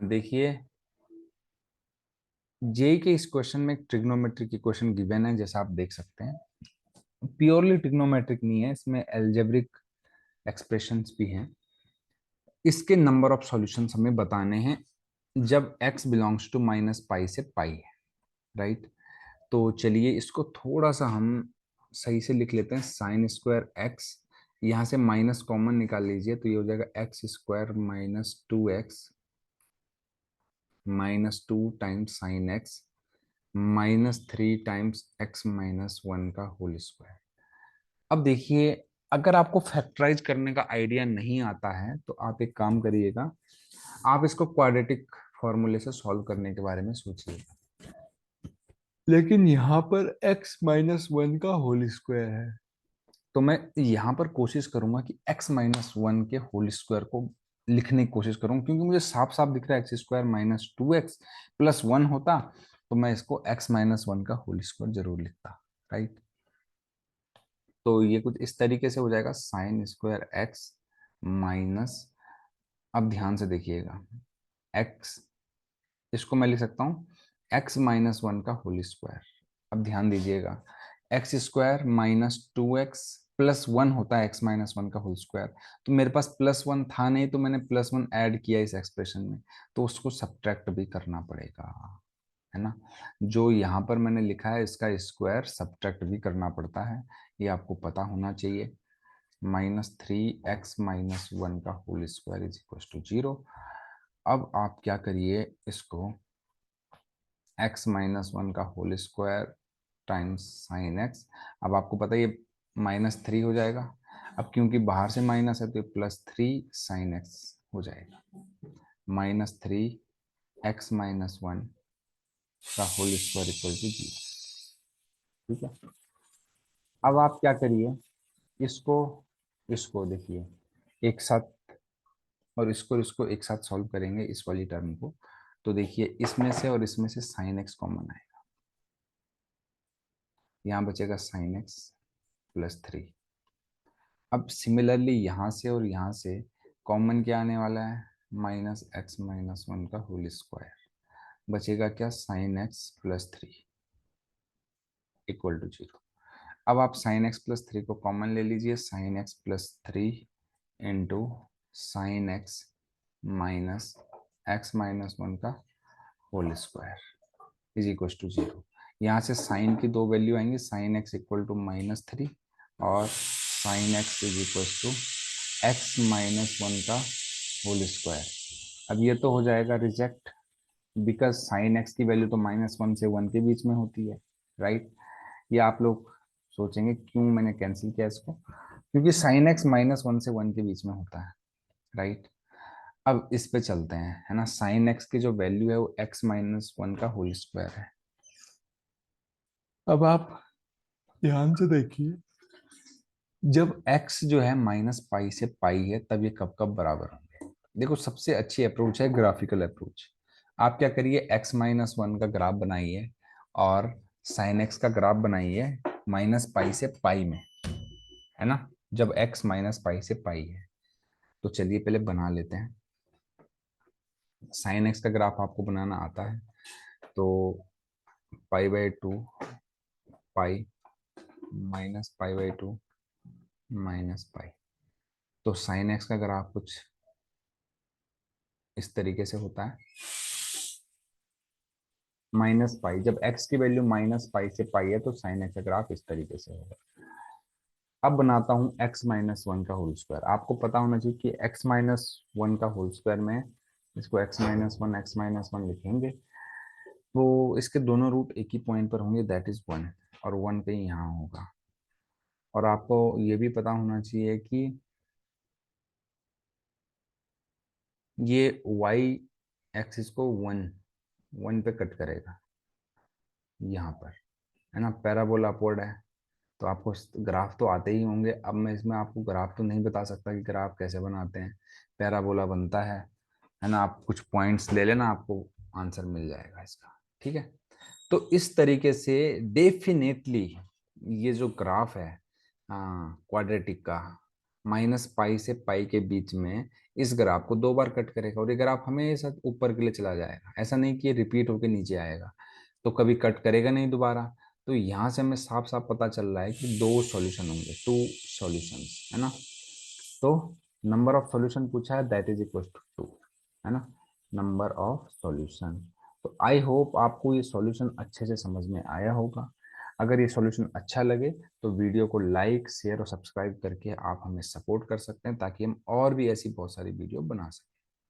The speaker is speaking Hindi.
देखिए, जे के इस क्वेश्चन में एक ट्रिग्नोमेट्री की क्वेश्चन गिवन है, जैसा आप देख सकते हैं। प्योरली ट्रिग्नोमेट्रिक नहीं है, इसमें एल्जेब्रिक एक्सप्रेशंस भी हैं। इसके नंबर ऑफ सॉल्यूशंस हमें बताने हैं जब x belongs to minus pi से पाई है, राइट। तो चलिए इसको थोड़ा सा हम सही से लिख लेते हैं। साइन स्क्वायर एक्स, यहाँ से माइनस कॉमन निकाल लीजिए तो ये हो जाएगा x square minus 2x minus 2 times sine x -3 times x minus 1 का होल स्क्वायर। अब देखिए, अगर आपको फैक्टराइज करने का आइडिया नहीं आता है तो आप एक काम करिएगा, आप इसको क्वाड्रेटिक फॉर्मूले से सॉल्व करने के बारे में सोचिए। लेकिन यहाँ पर x माइनस 1 का होल स्क्वायर है, तो मैं यहाँ पर कोशिश करूंगा कि x माइनस 1 के होल स्क्वायर को लिखने की कोशिश करूंगा, क्योंकि मुझे साफ साफ दिख रहा है x square minus 2x plus 1 होता तो मैं इसको x माइनस 1 का होल स्क्वायर जरूर लिखता, राइट। तो ये कुछ इस तरीके से हो जाएगा, साइन स्क्वायर एक्स माइनस, अब ध्यान से देखिएगा, x, इसको मैं लिख सकता हूँ x माइनस 1 का होल स्क्वायर। अब ध्यान दीजिएगा, एक्स स्क्वायर -2x प्लस 1 होता है x माइनस 1 का होल स्क्वायर। तो मेरे पास प्लस 1 था नहीं, तो मैंने प्लस 1 ऐड किया इस एक्सप्रेशन में, तो उसको सब्ट्रैक्ट भी करना पड़ेगा, है ना। जो यहाँ पर मैंने लिखा है इसका स्क्वायर सब्ट्रैक्ट भी करना पड़ता है, ये आपको पता होना चाहिए। -3x माइनस 1 का whole square is equal to 0। अब आप क्या करिए, इसको x माइनस 1 का whole square times sine x. अब आपको पता है ये -3 हो जाएगा, अब क्योंकि बाहर से माइनस है तो ये +3 साइन एक्स हो जाएगा। -3x माइनस 1 का होल स्क्वायर इक्वल टू 0। ठीक है, अब आप क्या करिए, इसको इसको देखिए एक साथ, और इसको एक साथ सॉल्व करेंगे इस वाली टर्म को। तो देखिए, इसमें से और इसमें से साइन एक्स कॉमन आएगा, यहाँ बचेगा साइन एक्स +3। अब सिमिलरली यहाँ से और यहाँ से कॉमन क्या आने वाला है, -x माइनस 1 का होल स्क्वायर, बचेगा क्या, साइन एक्स +3 इक्वल टू 0। अब आप साइन एक्स +3 को कॉमन ले लीजिए, sine x +3 into sine x minus x minus 1 का whole square is equal to 0। यहाँ से साइन की दो वैल्यू आएंगी, साइन एक्स इक्वल टू -3 और sine x is equal to x minus 1 का होल स्क्वायर। अब ये तो हो जाएगा रिजेक्ट, बिकॉज साइन एक्स की वैल्यू तो -1 से 1 के बीच में होती है, राइट। ये आप लोग सोचेंगे क्यों मैंने कैंसिल किया इसको, क्योंकि साइन एक्स -1 से 1 के बीच में होता है, राइट। अब इस पे चलते हैं, है ना। साइन एक्स की जो वैल्यू है वो एक्स माइनस 1 का होल स्क्वायर है। अब आप ध्यान से देखिए, जब x जो है -पाई से पाई है तब ये कब कब बराबर होंगे। देखो, सबसे अच्छी अप्रोच है ग्राफिकल अप्रोच। आप क्या करिए, x माइनस 1 का ग्राफ बनाइए और साइन एक्स का ग्राफ बनाइए -पाई से पाई में, है ना। जब x -पाई से पाई है, तो चलिए पहले बना लेते हैं। साइन एक्स का ग्राफ आपको बनाना आता है, तो π/2 पाई -π/2 -पाई। तो साइन एक्स का ग्राफ कुछ इस तरीके से होता है, -पाई। जब x की वैल्यू -पाई से पाई है तो साइन एक्स का ग्राफ इस तरीके से होगा। अब बनाता हूँ x माइनस 1 का होल स्क्वायर। आपको पता होना चाहिए कि x माइनस 1 का होल स्क्वायर में इसको x माइनस 1 लिखेंगे, तो इसके दोनों रूट एक ही पॉइंट पर होंगे, दैट इज 1, और 1 कहीं यहाँ होगा। और आपको ये भी पता होना चाहिए कि ये y एक्सिस को 1 पे कट करेगा यहाँ पर, है ना। पैराबोला अपवर्ड है, तो आपको ग्राफ तो आते ही होंगे। अब मैं इसमें आपको ग्राफ तो नहीं बता सकता कि ग्राफ कैसे बनाते हैं, पैराबोला बनता है ना। आप कुछ पॉइंट्स ले लेना, आपको आंसर मिल जाएगा इसका, ठीक है। तो इस तरीके से डेफिनेटली ये जो ग्राफ है क्वाड्रेटिक का, -पाई से पाई के बीच में इस ग्राफ को 2 बार कट करेगा और ये ग्राफ हमेशा ऊपर के लिए चला जाएगा, ऐसा नहीं कि ये रिपीट होकर नीचे आएगा, तो कभी कट करेगा नहीं दोबारा। तो यहाँ से हमें साफ साफ पता चल रहा है कि 2 सॉल्यूशन होंगे, 2 सॉल्यूशंस, है ना। तो नंबर ऑफ सॉल्यूशन पूछा है, दैट इज इक्वल टू 2, है ना, नंबर ऑफ सॉल्यूशन। तो आई होप आपको ये सॉल्यूशन अच्छे से समझ में आया होगा। अगर ये सॉल्यूशन अच्छा लगे तो वीडियो को लाइक शेयर और सब्सक्राइब करके आप हमें सपोर्ट कर सकते हैं, ताकि हम और भी ऐसी बहुत सारी वीडियो बना सकें।